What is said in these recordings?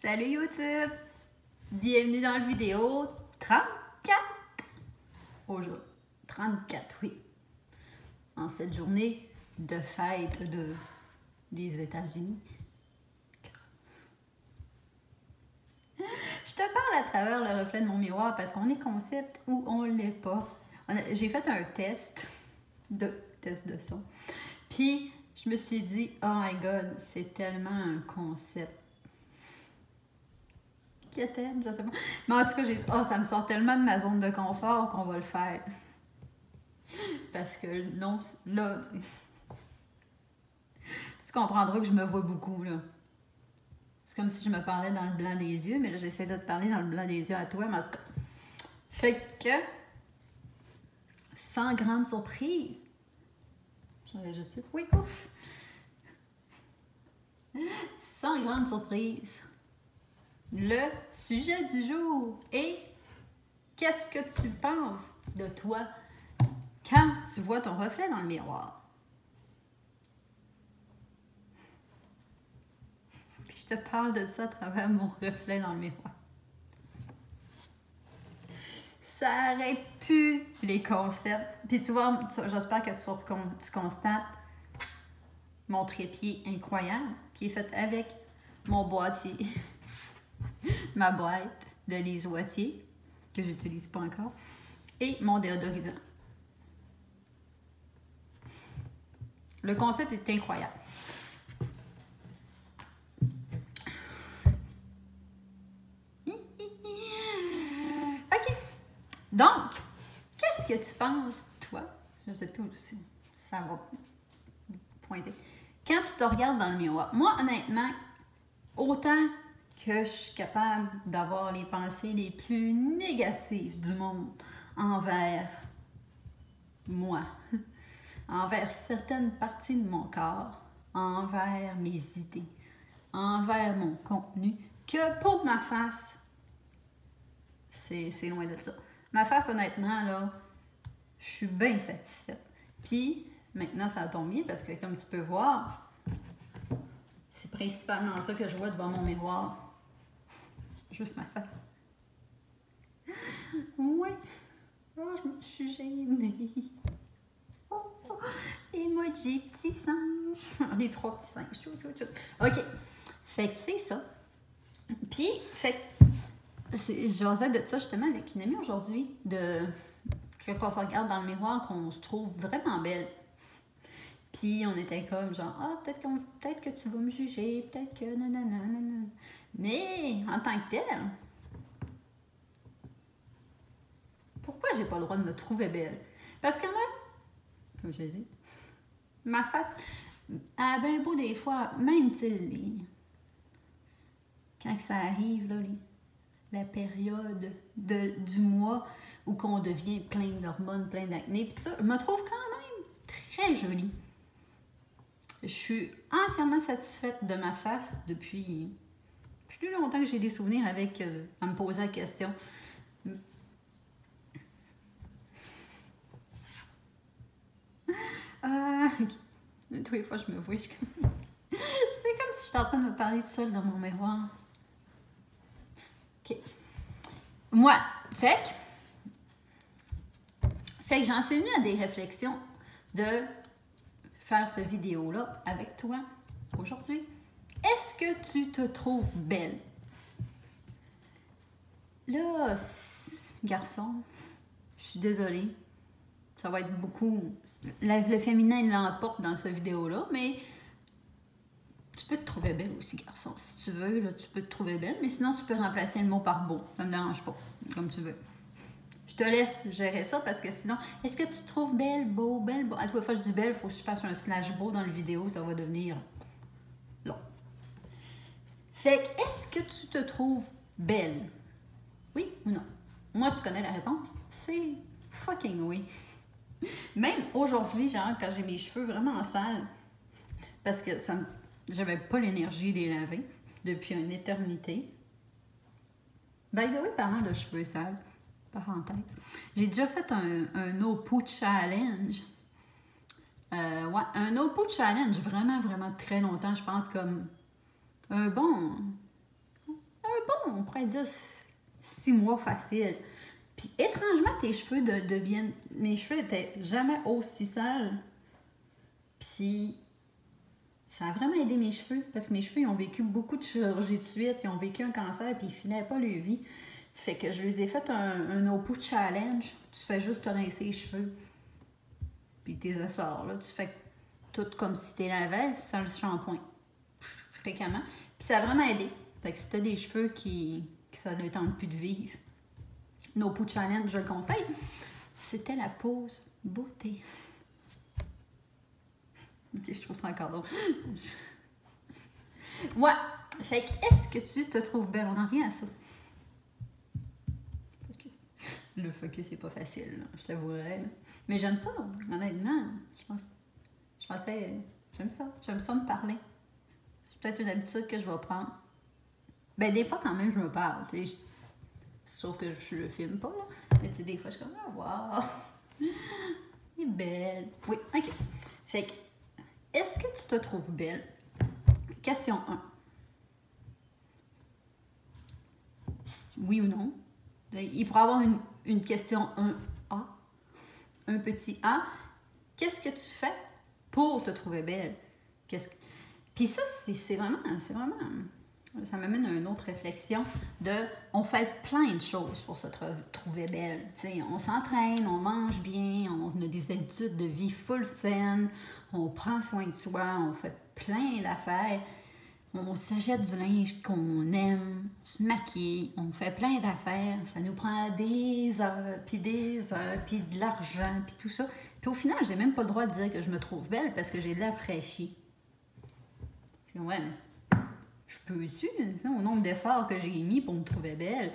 Salut YouTube! Bienvenue dans la vidéo 34! Aujourd'hui, 34, oui. En cette journée de fête des États-Unis. Je te parle à travers le reflet de mon miroir parce qu'on est concept ou on l'est pas. J'ai fait un test de son. Puis, je me suis dit, oh my god, c'est tellement un concept. Je sais pas. Mais en tout cas, j'ai dit, oh, ça me sort tellement de ma zone de confort qu'on va le faire. Parce que non, là, tu comprendras que je me vois beaucoup, là. C'est comme si je me parlais dans le blanc des yeux, mais là, j'essaie de te parler dans le blanc des yeux à toi, mais en tout cas. Fait que, sans grande surprise, j'aurais juste dit, oui, ouf! Sans grande surprise, le sujet du jour est qu'est-ce que tu penses de toi quand tu vois ton reflet dans le miroir? Puis je te parle de ça à travers mon reflet dans le miroir. Ça arrête plus les concepts. Puis tu vois, j'espère que tu constates mon trépied incroyable qui est fait avec mon boîtier. Ma boîte de Lise Wattier, que j'utilise pas encore, et mon déodorisant. Le concept est incroyable. OK. Donc, qu'est-ce que tu penses, toi? Je sais plus si ça va pointer. Quand tu te regardes dans le miroir, moi, honnêtement, autant que je suis capable d'avoir les pensées les plus négatives du monde envers moi, envers certaines parties de mon corps, envers mes idées, envers mon contenu, que pour ma face, c'est loin de ça. Ma face, honnêtement, là, je suis bien satisfaite. Puis, maintenant, ça tombe bien parce que, comme tu peux voir, c'est principalement ça que je vois devant mon miroir. Juste ma face. Ouais. Oh, je me suis gênée. Oh, emoji, petit singe. Les trois petits singes. OK. Fait que c'est ça. Puis, fait que j'osais de ça justement avec une amie aujourd'hui, quand on se regarde dans le miroir, qu'on se trouve vraiment belle. Puis on était comme genre, ah, peut-être que tu vas me juger, peut-être que nanana. Mais en tant que telle, pourquoi j'ai pas le droit de me trouver belle? Parce que moi, comme je l'ai dit, ma face, a bien beau des fois, même quand ça arrive, là, la période du mois où qu'on devient plein d'hormones, plein d'acné, puis ça, je me trouve quand même très jolie. Je suis entièrement satisfaite de ma face depuis plus longtemps que j'ai des souvenirs avec en me posant la question. Tous les fois je me vois, c'est comme si j'étais en train de me parler toute seule dans mon miroir. OK. Moi, fait que j'en suis venue à des réflexions de faire cette vidéo-là avec toi aujourd'hui. Est-ce que tu te trouves belle? Là, garçon, je suis désolée. Ça va être beaucoup... Le féminin l'emporte dans cette vidéo-là, mais tu peux te trouver belle aussi, garçon. Si tu veux, là, tu peux te trouver belle, mais sinon, tu peux remplacer le mot par beau. Ça me dérange pas, comme tu veux. Je te laisse gérer ça parce que sinon, est-ce que tu te trouves belle, beau, belle, beau? À toute fois que je dis belle, il faut que je fasse un slash beau dans la vidéo, ça va devenir long. Fait que, est-ce que tu te trouves belle? Oui ou non? Moi, tu connais la réponse. C'est fucking oui. Même aujourd'hui, genre, quand j'ai mes cheveux vraiment sales, parce que j'avais pas l'énergie de les laver depuis une éternité. By the way, parlant de cheveux sales, parenthèse, j'ai déjà fait un no poo challenge. Ouais, un no poo challenge vraiment, vraiment très longtemps. Je pense comme un bon pourrait dire 6 mois facile. Puis étrangement, tes cheveux deviennent... Mes cheveux étaient jamais aussi sales. Puis ça a vraiment aidé mes cheveux, parce que mes cheveux, ils ont vécu beaucoup de chirurgie de suite, ils ont vécu un cancer, puis ils finissaient pas leur vie. Fait que je les ai fait un Oppo challenge. Tu fais juste te rincer les cheveux. Puis tes essors, là. Tu fais tout comme si tu lavais sans le shampoing. Fréquemment. Puis ça a vraiment aidé. Fait que si tu as des cheveux qui ça ne tente plus de vivre, Oppo challenge, je le conseille. C'était la pause beauté. Ok, je trouve ça encore drôle. Ouais. Fait que est-ce que tu te trouves belle? On en revient à ça. Le focus, c'est pas facile, là, je t'avouerais. Mais j'aime ça, honnêtement. Je pensais, j'aime ça. J'aime ça me parler. C'est peut-être une habitude que je vais prendre. Ben, des fois, quand même, je me parle, tu sais. Sauf que je le filme pas, là. Mais tu sais, des fois, je suis comme, ah, wow, elle est belle. Oui, ok. Fait que, est-ce que tu te trouves belle? Question 1. Oui ou non? Il pourrait y avoir une question 1A, un petit A. Qu'est-ce que tu fais pour te trouver belle? Puis ça, c'est vraiment... Ça m'amène à une autre réflexion on fait plein de choses pour se trouver belle. T'sais, on s'entraîne, on mange bien, on a des habitudes de vie full saines, on prend soin de soi, on fait plein d'affaires. On s'achète du linge qu'on aime, on se maquille, on fait plein d'affaires. Ça nous prend des heures, puis de l'argent, puis tout ça. Puis au final, j'ai même pas le droit de dire que je me trouve belle parce que j'ai de l'air fraîchie. Ouais, mais je peux-tu, au nombre d'efforts que j'ai mis pour me trouver belle?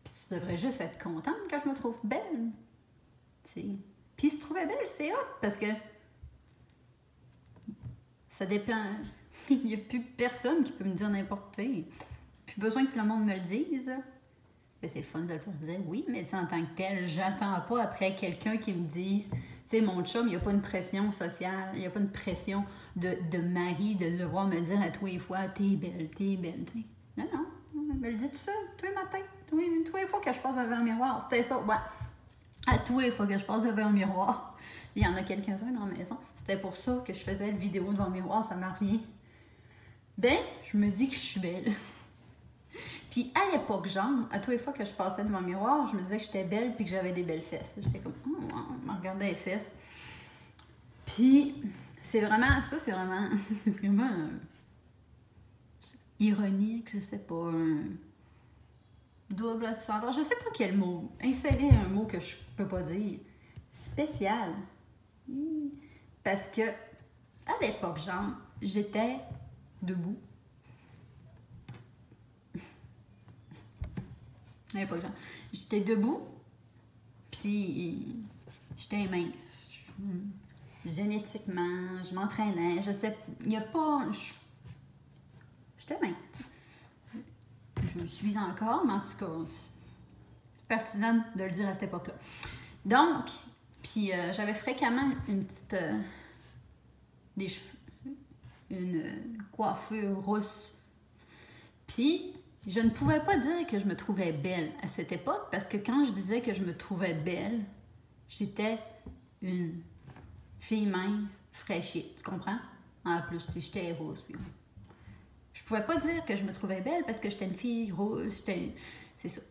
Puis tu devrais juste être contente quand je me trouve belle. T'sais. Puis se trouver belle, c'est hot parce que ça dépend... Il n'y a plus personne qui peut me dire n'importe quoi. Plus besoin que tout le monde me le dise. Ben, c'est le fun de le faire dire, oui, mais en tant que tel, j'attends pas après quelqu'un qui me dise, tu sais, mon chum, il n'y a pas une pression sociale, il n'y a pas une pression de mari de devoir me dire à tous les fois, t'es belle, t'sais. Non, il me le dit tout seul, tous les matins, tous les fois que je passe devant un miroir. C'était ça, ouais. À tous les fois que je passe devant un miroir, il y en a quelques-uns dans la maison. C'était pour ça que je faisais la vidéo devant le miroir, ça m'en revient. Ben, je me dis que je suis belle. Puis à l'époque, genre, à tous les fois que je passais devant le miroir, je me disais que j'étais belle puis que j'avais des belles fesses. J'étais comme, oh, on me regardait les fesses. Puis, c'est vraiment vraiment ironique, je sais pas, un double standard, je sais pas quel mot. Insérer un mot que je peux pas dire. Spécial. Parce que, à l'époque, genre, j'étais debout. J'étais debout, puis j'étais mince. Génétiquement, je m'entraînais, je sais, il n'y a pas... J'étais mince. Je le suis encore, mais en tout cas, c'est pertinent de le dire à cette époque-là. Donc, puis j'avais fréquemment une petite... des cheveux, une coiffure rousse. Puis, je ne pouvais pas dire que je me trouvais belle à cette époque, parce que quand je disais que je me trouvais belle, j'étais une fille mince, fraîchie, tu comprends? En plus, j'étais rousse. Puis... Je pouvais pas dire que je me trouvais belle parce que j'étais une fille rousse, c'est ça.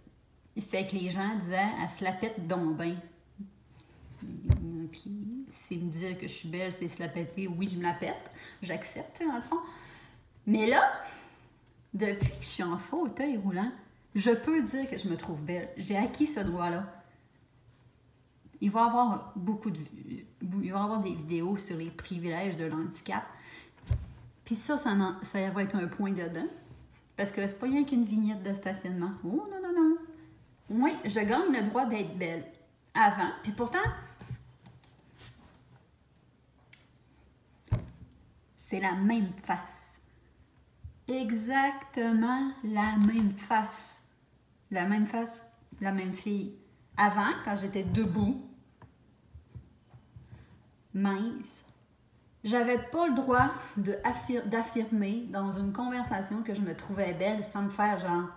Fait que les gens disaient, elle se la pète donc bien. Puis, c'est me dire que je suis belle, c'est se la péter. Oui, je me la pète. J'accepte, dans le fond. Mais là, depuis que je suis en fauteuil roulant, je peux dire que je me trouve belle. J'ai acquis ce droit-là. Il va y avoir il va y avoir des vidéos sur les privilèges de l'handicap. Puis ça va être un point dedans. Parce que c'est pas rien qu'une vignette de stationnement. Oh non, non, non. Oui, je gagne le droit d'être belle. Avant. Puis pourtant, c'est la même face. Exactement la même face. La même face, la même fille. Avant, quand j'étais debout, mince, j'avais pas le droit d'affirmer dans une conversation que je me trouvais belle sans me faire genre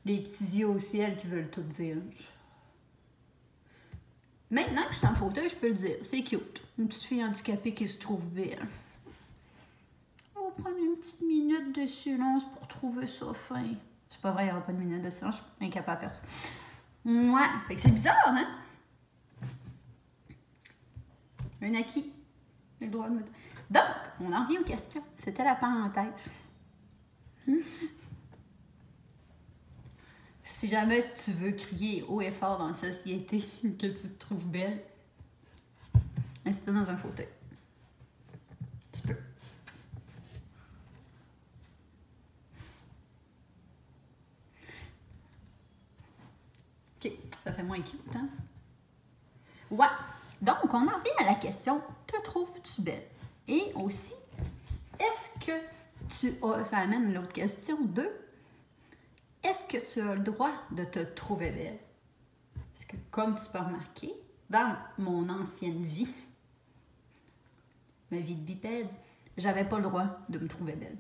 les petits yeux au ciel qui veulent tout dire. Maintenant que je suis en fauteuil, je peux le dire. C'est cute. Une petite fille handicapée qui se trouve belle. On va prendre une petite minute de silence pour trouver ça fin. C'est pas vrai, il n'y aura pas de minute de silence. Je suis incapable de faire ça. Ouais. Fait que c'est bizarre, hein? Un acquis. Le droit de me... Donc, on en revient aux questions. C'était la parenthèse. Si jamais tu veux crier haut et fort dans la société que tu te trouves belle, assieds-toi dans un fauteuil. Tu peux. OK, ça fait moins cute, hein? Ouais. Donc, on en revient à la question, te trouves-tu belle? Et aussi, est-ce que tu as... Ça amène l'autre question 2. Est-ce que tu as le droit de te trouver belle? Parce que, comme tu peux remarquer, dans mon ancienne vie, ma vie de bipède, j'avais pas le droit de me trouver belle.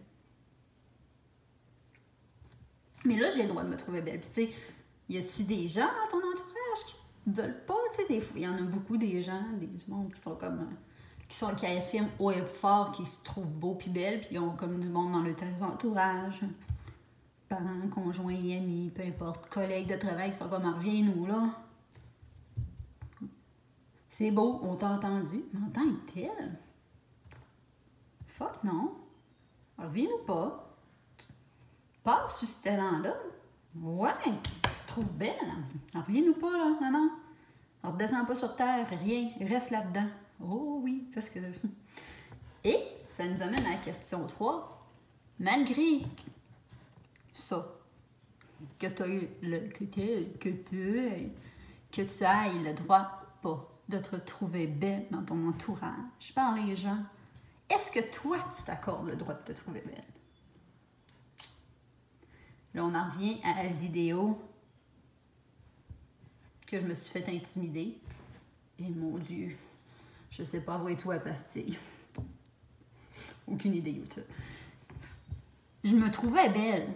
Mais là, j'ai le droit de me trouver belle. Puis, tu sais, y a-tu des gens dans ton entourage qui veulent pas? Tu sais, des fois, il y en a beaucoup des gens, du monde qui font comme... qui affirment haut et fort qu'ils se trouvent beaux puis belles, puis ils ont comme du monde dans leur entourage. Parents, conjoints, amis, peu importe, collègues de travail qui sont comme, reviens-nous, là. C'est beau, on t'a entendu, mais en tant que tel, fuck non, reviens-nous pas. Passe sur ce talent-là. Ouais, tu te trouves belle, reviens-nous pas, là, non. Redescends pas sur terre, rien, reste là-dedans. Oh oui, parce que... Et ça nous amène à la question 3. Malgré ça, que tu ailles le droit ou pas de te trouver belle dans ton entourage, par les gens, est-ce que toi, tu t'accordes le droit de te trouver belle? Là, on en revient à la vidéo que je me suis fait intimider. Et mon Dieu, je sais pas où est tout à pastille. Aucune idée, YouTube. Je me trouvais belle.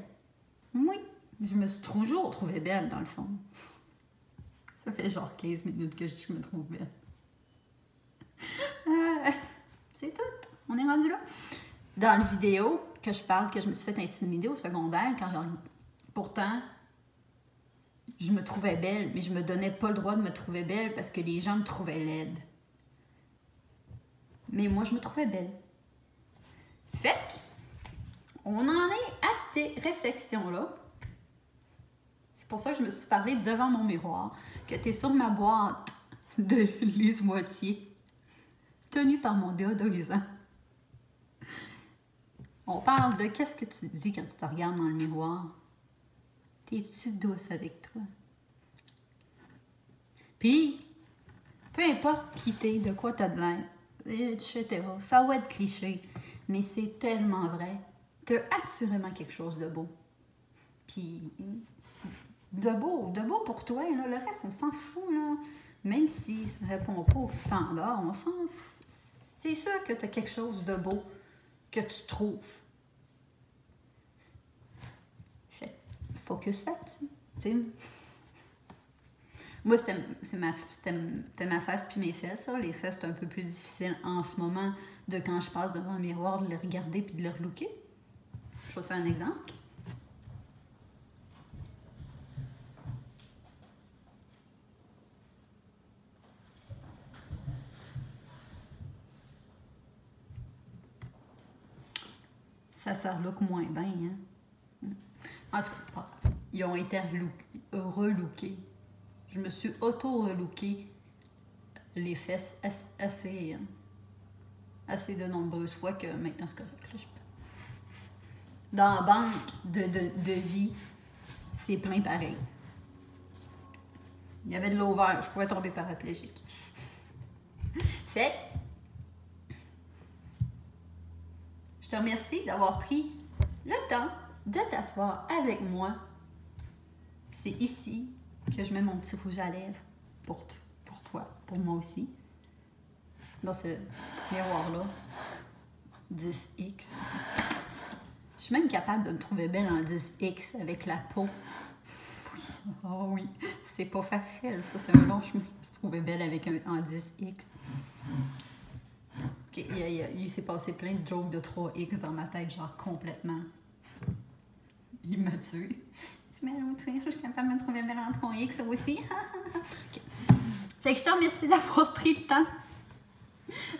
Oui, je me suis toujours trouvée belle, dans le fond. Ça fait genre 15 minutes que je me trouve belle. C'est tout. On est rendu là. Dans la vidéo que je parle, que je me suis fait intimider au secondaire, pourtant, je me trouvais belle, mais je me donnais pas le droit de me trouver belle parce que les gens me trouvaient laide. Mais moi, je me trouvais belle. Fait qu'on en est à ces réflexions-là. C'est pour ça que je me suis parlé devant mon miroir, que tu es sur ma boîte de Lise Moitié, tenue par mon déodorisant. On parle de qu'est-ce que tu dis quand tu te regardes dans le miroir. T'es-tu douce avec toi? Puis, peu importe qui t'es, de quoi t'as de l'air, etc. Ça va être cliché, mais c'est tellement vrai. T'as assurément quelque chose de beau. Puis, de beau pour toi, là, le reste, on s'en fout, là. Même si ça ne répond pas aux standards, on s'en fout. C'est sûr que t'as quelque chose de beau que tu trouves. Fait, focus là-dessus, tu sais. Moi, c'était ma face puis mes fesses. Ça. Les fesses, c'est un peu plus difficile en ce moment de quand je passe devant un miroir, de les regarder puis de les relooker. Je vais te faire un exemple. Ça relook moins bien, hein? En tout cas, ils ont été relookés. Je me suis auto-relooké les fesses assez de nombreuses fois que maintenant c'est correct. Là, je peux. Dans la banque de vie, c'est plein pareil. Il y avait de l'over, je pourrais tomber paraplégique. Fait, je te remercie d'avoir pris le temps de t'asseoir avec moi. C'est ici que je mets mon petit rouge à lèvres pour toi, pour moi aussi. Dans ce miroir-là, 10X. Je suis même capable de me trouver belle en 10X avec la peau Oh oui, c'est pas facile, ça, c'est un long chemin. Je trouvais belle avec un 10X. Ok, il s'est passé plein de jokes de 3X dans ma tête, genre complètement immature. Mais l'autre, je suis capable de me trouver belle en 3X aussi. Okay. Fait que je te remercie d'avoir pris le temps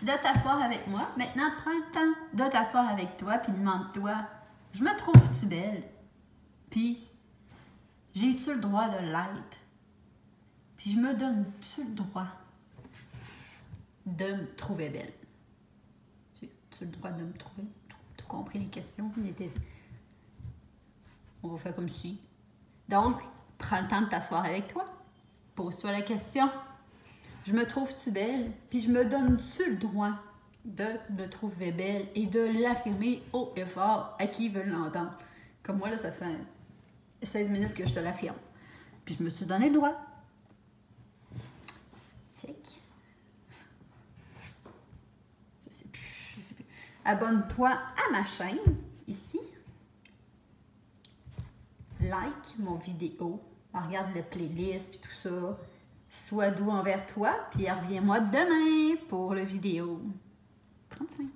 de t'asseoir avec moi. Maintenant, prends le temps de t'asseoir avec toi, puis demande-toi, je me trouve-tu belle? Puis, j'ai-tu le droit de l'être? Puis, je me donne-tu le droit de me trouver belle? J'ai-tu le droit de me trouver? Tu as compris les questions? On va faire comme ci. Donc, prends le temps de t'asseoir avec toi. Pose-toi la question. Je me trouve-tu belle? Puis je me donne-tu le droit de me trouver belle et de l'affirmer haut et fort à qui veut l'entendre? Comme moi, là, ça fait 16 minutes que je te l'affirme. Puis je me suis donné le droit. Fait que... Je sais plus. Abonne-toi à ma chaîne, ici. Like mon vidéo. Regarde la playlist, puis tout ça. Sois doux envers toi, puis reviens-moi demain pour la vidéo 35.